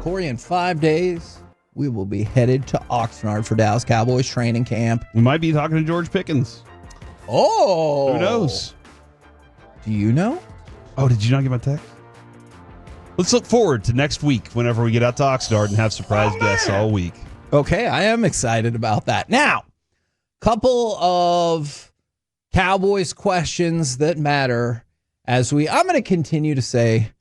and Cory, in 5 days, we will be headed to Oxnard for Dallas Cowboys training camp. We might be talking to George Pickens. Oh. Who knows? Do you know? Oh, did you not get my text? Let's look forward to next week whenever we get out to Oxnard and have surprise guests all week. Okay, I am excited about that. Now, couple of Cowboys questions that matter I'm going to continue to say,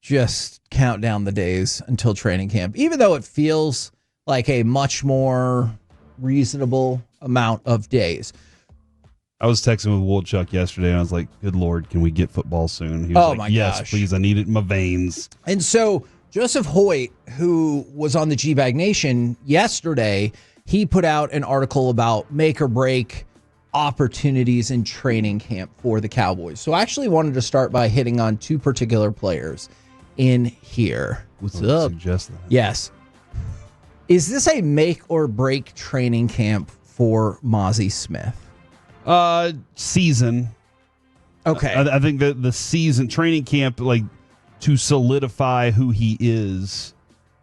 just count down the days until training camp, even though it feels like a much more reasonable amount of days. I was texting with Woolchuck yesterday, and I was like, good Lord, can we get football soon? He was like, yes, gosh. please, I need it in my veins. And so Joseph Hoyt, who was on the G-Bag Nation yesterday, he put out an article about make or break opportunities in training camp for the Cowboys. So I actually wanted to start by hitting on two particular players in here. What's up? Suggest that. Yes. Is this a make or break training camp for Mazi Smith? Season. Okay. I think that the season training camp, like to solidify who he is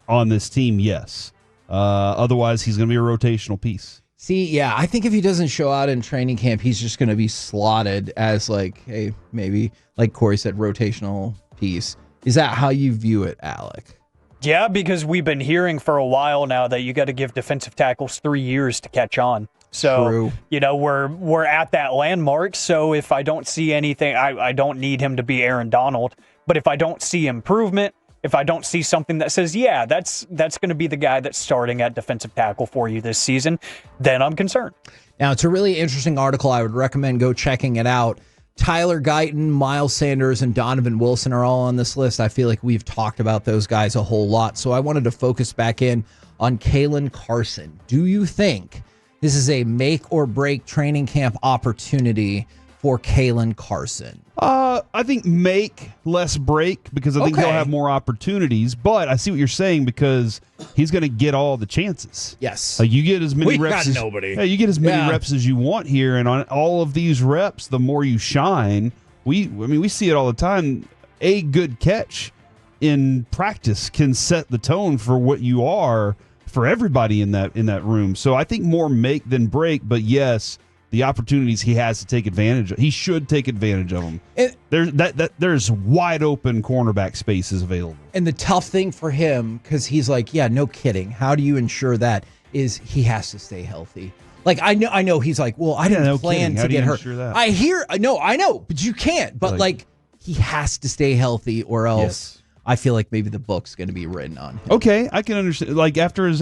on this team, yes. Otherwise, he's going to be a rotational piece. See, yeah, I think if he doesn't show out in training camp, he's just going to be slotted as like, hey, maybe, like Cory said, rotational piece. Is that how you view it, Alec? Yeah, because we've been hearing for a while now that you got to give defensive tackles 3 years to catch on. So, True. You know, we're at that landmark. So if I don't see anything, I don't need him to be Aaron Donald. But if I don't see improvement, if I don't see something that says, yeah, that's going to be the guy that's starting at defensive tackle for you this season, then I'm concerned. Now, it's a really interesting article. I would recommend go checking it out. Tyler Guyton, Miles Sanders, and Donovan Wilson are all on this list. I feel like we've talked about those guys a whole lot. So I wanted to focus back in on Kalen Carson. Do you think this is a make or break training camp opportunity for Kalen Carson? I think make, less break, because I think he'll have more opportunities. But I see what you're saying, because he's going to get all the chances. Yes. You get as many reps. You get as many reps as you want here, and on all of these reps, the more you shine. We see it all the time. A good catch in practice can set the tone for what you are for everybody in that room. So I think more make than break. But yes, the opportunities he has to take advantage of, he should take advantage of them. There's wide open cornerback spaces available. And the tough thing for him, because he's like, yeah, no kidding. How do you ensure that? Is he has to stay healthy. Like, I know he's like, well, I didn't plan to get hurt. That? I know, but you can't. But like he has to stay healthy, or else. Yes. I feel like maybe the book's going to be written on him. Okay, I can understand. Like after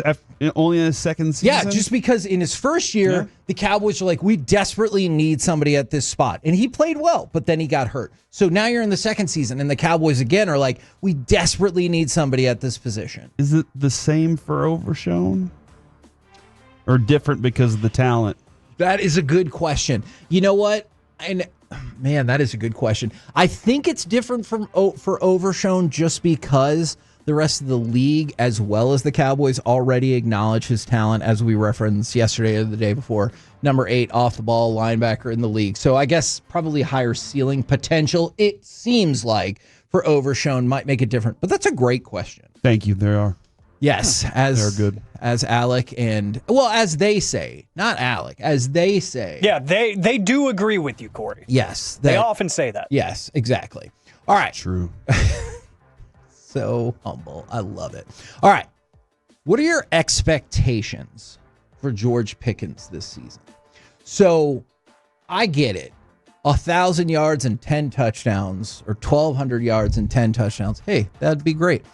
only in his second season? Yeah, just because in his first year, the Cowboys are like, we desperately need somebody at this spot. And he played well, but then he got hurt. So now you're in the second season, and the Cowboys again are like, we desperately need somebody at this position. Is it the same for Overshown? Or different because of the talent? That is a good question. You know what? And man, that is a good question. I think it's different for Overshown just because the rest of the league, as well as the Cowboys, already acknowledge his talent, as we referenced yesterday or the day before. Number 8 off the ball linebacker in the league. So I guess probably higher ceiling potential, it seems like, for Overshown might make it different. But that's a great question. Thank you. There are. Yes, they're good. As Alec and, well, as they say, not Alec, as they say. Yeah, they do agree with you, Cory. Yes. They often say that. Yes, exactly. All right. True. So humble. I love it. All right. What are your expectations for George Pickens this season? So I get it. 1,000 yards and 10 touchdowns, or 1,200 yards and 10 touchdowns. Hey, that'd be great.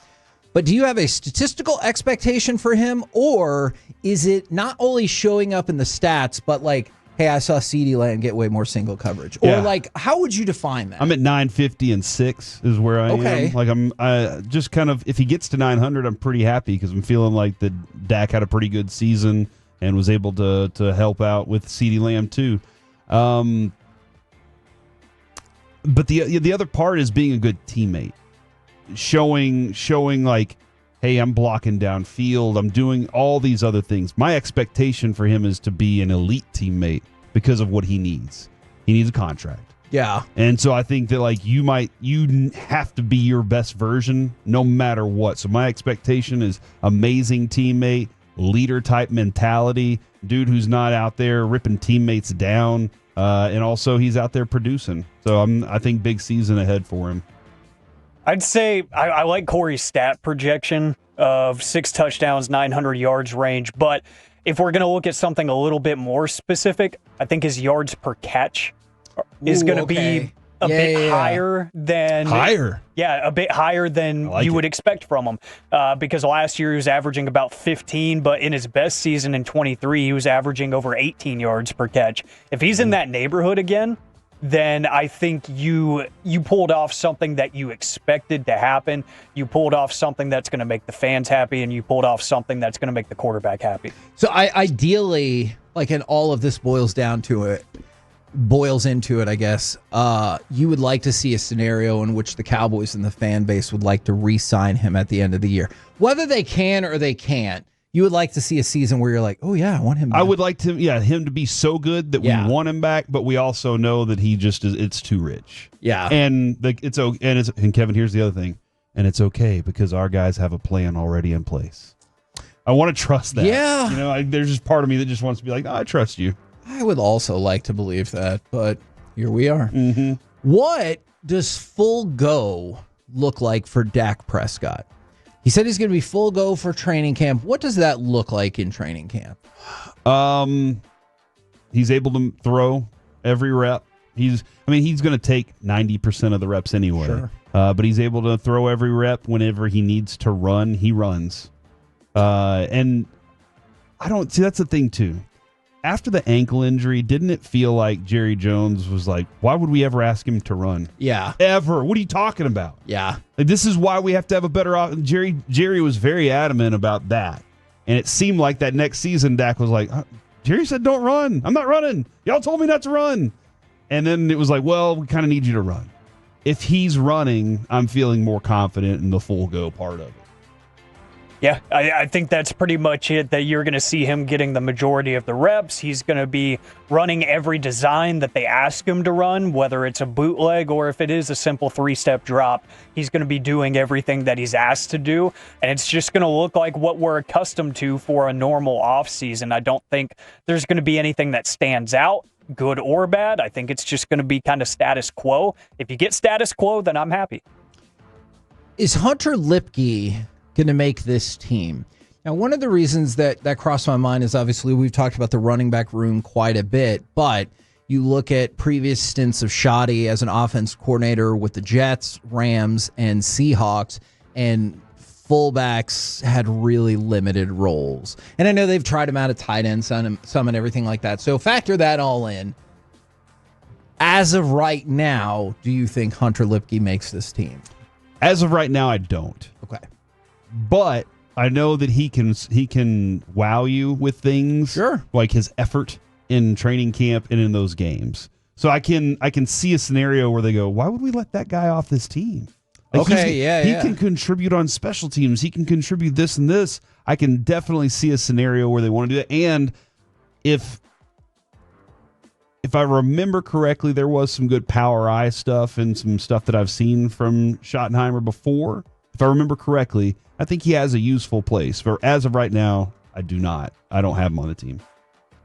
But do you have a statistical expectation for him, or is it not only showing up in the stats, but like, hey, I saw CeeDee Lamb get way more single coverage? Or like, how would you define that? I'm at 950 and 6 is where I am. Like I just kind of, if he gets to 900, I'm pretty happy, because I'm feeling like the Dak had a pretty good season and was able to help out with CeeDee Lamb too. But the other part is being a good teammate. Showing like, hey, I'm blocking downfield, I'm doing all these other things. My expectation for him is to be an elite teammate because of what he needs. He needs a contract. Yeah. And so I think that you have to be your best version no matter what. So my expectation is amazing teammate, leader type mentality, dude who's not out there ripping teammates down, and also he's out there producing. So I think big season ahead for him. I'd say I like Cory's stat projection of 6 touchdowns, 900 yards range. But if we're going to look at something a little bit more specific, I think his yards per catch is going to be a bit higher than a bit higher than you would expect from him. Because last year he was averaging about 15, but in his best season in 23, he was averaging over 18 yards per catch. If he's in that neighborhood again, then I think you pulled off something that you expected to happen. You pulled off something that's going to make the fans happy, and you pulled off something that's going to make the quarterback happy. So ideally, and all of this boils into it, I guess, you would like to see a scenario in which the Cowboys and the fan base would like to re-sign him at the end of the year. Whether they can or they can't, you would like to see a season where you're like, oh, yeah, I want him back. I would like him to be so good that we want him back, but we also know that he just it's too rich. Yeah. And and Kevin, here's the other thing. And it's okay because our guys have a plan already in place. I want to trust that. Yeah. There's just part of me that just wants to be like, I trust you. I would also like to believe that, but here we are. Mm-hmm. What does full go look like for Dak Prescott? He said he's going to be full go for training camp. What does that look like in training camp? He's able to throw every rep. He's going to take 90% of the reps anyway. Sure. But he's able to throw every rep. Whenever he needs to run, he runs. And I don't see, that's the thing too. After the ankle injury, didn't it feel like Jerry Jones was like, why would we ever ask him to run? Yeah. Ever. What are you talking about? Yeah. This is why we have to have a better Jerry was very adamant about that. And it seemed like that next season, Dak was like, Jerry said, don't run. I'm not running. Y'all told me not to run. And then it was like, well, we kind of need you to run. If he's running, I'm feeling more confident in the full go part of it. Yeah, I think that's pretty much it, that you're going to see him getting the majority of the reps. He's going to be running every design that they ask him to run, whether it's a bootleg or if it is a simple 3-step drop. He's going to be doing everything that he's asked to do, and it's just going to look like what we're accustomed to for a normal offseason. I don't think there's going to be anything that stands out, good or bad. I think it's just going to be kind of status quo. If you get status quo, then I'm happy. Is Hunter Lipke going to make this team? Now, one of the reasons that crossed my mind is obviously we've talked about the running back room quite a bit, but you look at previous stints of Shoddy as an offense coordinator with the Jets, Rams, and Seahawks, and fullbacks had really limited roles. And I know they've tried him out at tight end, some and everything like that. So factor that all in. As of right now, do you think Hunter Lipke makes this team? As of right now, I don't. Okay. But I know that he can wow you with things, sure, like his effort in training camp and in those games. So I can see a scenario where they go, why would we let that guy off this team? Like he can contribute on special teams. He can contribute this and this. I can definitely see a scenario where they want to do that. And if I remember correctly, there was some good power eye stuff and some stuff that I've seen from Schottenheimer before. If I remember correctly, I think he has a useful place. For as of right now, I do not. I don't have him on the team.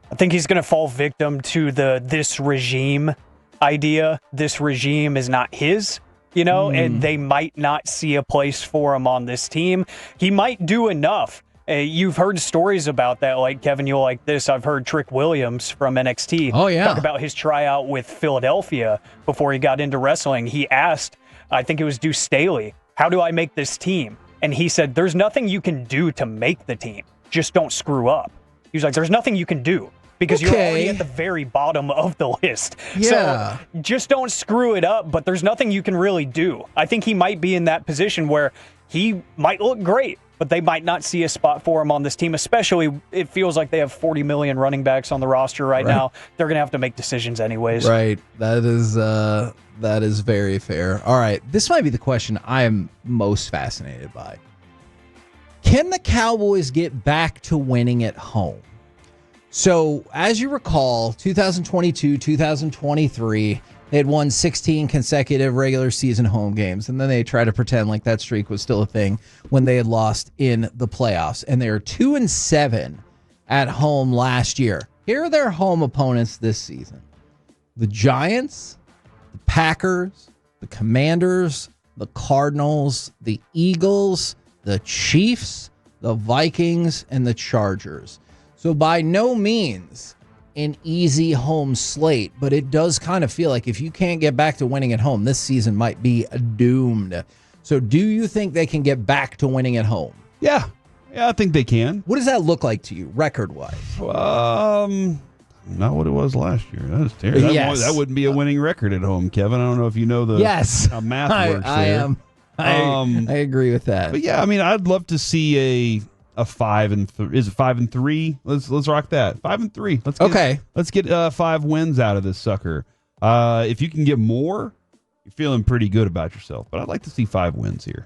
I think he's going to fall victim to this regime idea. This regime is not his, and they might not see a place for him on this team. He might do enough. You've heard stories about that, like Kevin, you'll like this. I've heard Trick Williams from NXT talk about his tryout with Philadelphia before he got into wrestling. He asked, I think it was Deuce Staley, how do I make this team? And he said, there's nothing you can do to make the team. Just don't screw up. He was like, there's nothing you can do because you're already at the very bottom of the list. Yeah. So just don't screw it up, but there's nothing you can really do. I think he might be in that position where he might look great, but they might not see a spot for him on this team, especially it feels like they have 40 million running backs on the roster right now. They're going to have to make decisions anyways. Right. That is very fair. All right. This might be the question I am most fascinated by. Can the Cowboys get back to winning at home? So, as you recall, 2022, 2023, They had won 16 consecutive regular season home games, and then they try to pretend like that streak was still a thing when they had lost in the playoffs. And they were 2-7 at home last year. Here are their home opponents this season: the Giants, the Packers, the Commanders, the Cardinals, the Eagles, the Chiefs, the Vikings, and the Chargers. So by no means an easy home slate, but it does kind of feel like if you can't get back to winning at home, this season might be doomed. So do you think they can get back to winning at home? Yeah, I think they can. What does that look like to you, record-wise? Not what it was last year. That was terrible. Yes. That wouldn't be a winning record at home, Kevin. I don't know if you know how math works there. I agree with that. But yeah, I mean, I'd love to see a 5-3. Is it 5-3? Let's rock that. 5-3. Let's get 5 wins out of this sucker. If you can get more, you're feeling pretty good about yourself. But I'd like to see 5 wins here.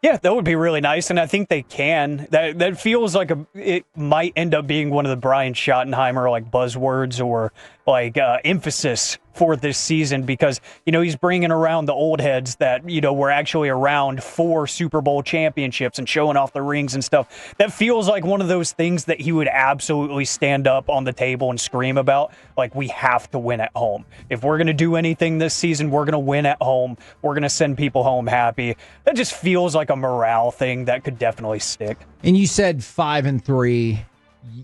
Yeah, that would be really nice, and I think they can. That feels like it might end up being one of the Brian Schottenheimer like buzzwords or like emphasis for this season, because he's bringing around the old heads that were actually around for Super Bowl championships and showing off the rings and stuff. That feels like one of those things that he would absolutely stand up on the table and scream about. Like, we have to win at home. If we're going to do anything this season, we're going to win at home. We're going to send people home happy. That just feels like a morale thing that could definitely stick. And you said 5-3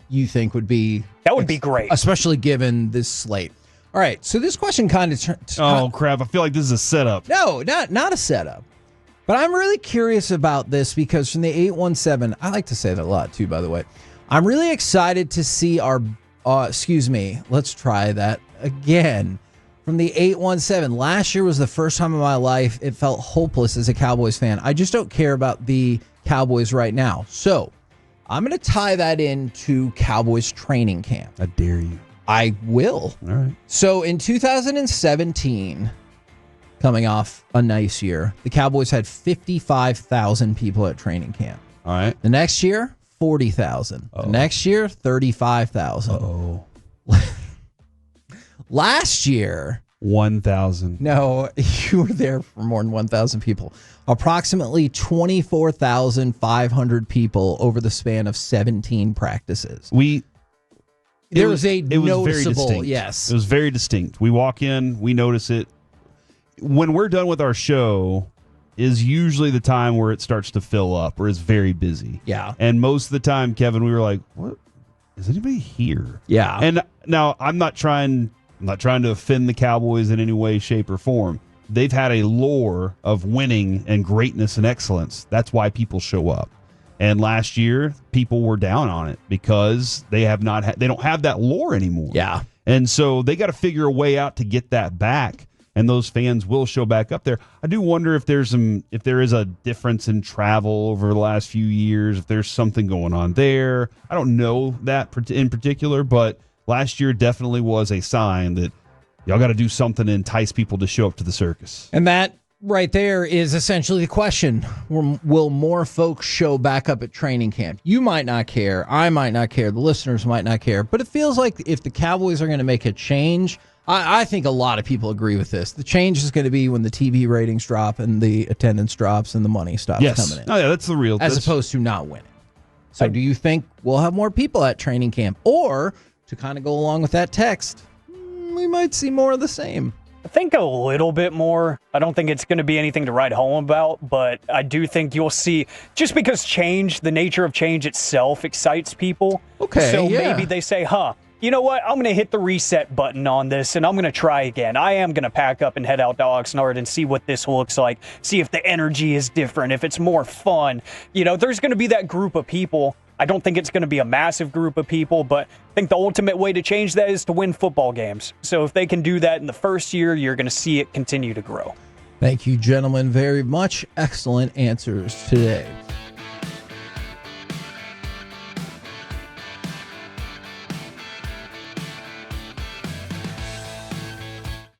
you think would be... That would be great. Especially given this slate. All right, so this question kind of... Oh, crap. I feel like this is a setup. No, not a setup. But I'm really curious about this because from the 817, I like to say that a lot too, by the way. I'm really excited to see our... let's try that again. From the 817, last year was the first time in my life it felt hopeless as a Cowboys fan. I just don't care about the Cowboys right now. So I'm going to tie that into Cowboys training camp. I dare you. I will. All right. So in 2017, coming off a nice year, the Cowboys had 55,000 people at training camp. All right. The next year, 40,000. The next year, 35,000. Uh-oh. Last year, 1,000. No, you were there for more than 1,000 people. Approximately 24,500 people over the span of 17 practices. It was noticeable, very distinct. yes. It was very distinct. We walk in, we notice it. When we're done with our show is usually the time where it starts to fill up or is very busy. Yeah. And most of the time, Kevin, we were like, what? Is anybody here? Yeah. And now I'm not trying to offend the Cowboys in any way, shape, or form. They've had a lore of winning and greatness and excellence. That's why people show up. And last year, people were down on it because they don't have that lore anymore. Yeah. And so they got to figure a way out to get that back, and those fans will show back up there. I do wonder if there is a difference in travel over the last few years, if there's something going on there. I don't know that in particular, but last year definitely was a sign that y'all got to do something to entice people to show up to the circus. And that right there is essentially the question. Will more folks show back up at training camp? You might not care. I might not care. The listeners might not care. But it feels like if the Cowboys are going to make a change, I think a lot of people agree with this. The change is going to be when the TV ratings drop and the attendance drops and the money stops coming in. Oh, yeah, that's the real. As opposed to not winning. So do you think we'll have more people at training camp? Or, to kind of go along with that text, we might see more of the same. I think a little bit more. I don't think it's going to be anything to write home about, but I do think you'll see, just because the nature of change itself excites people. Okay, so yeah. maybe they say, you know what? I'm going to hit the reset button on this, and I'm going to try again. I am going to pack up and head out to Oxnard and see what this looks like, see if the energy is different, if it's more fun. There's going to be that group of people. I don't think it's going to be a massive group of people, but I think the ultimate way to change that is to win football games. So if they can do that in the first year, you're going to see it continue to grow. Thank you, gentlemen, very much. Excellent answers today.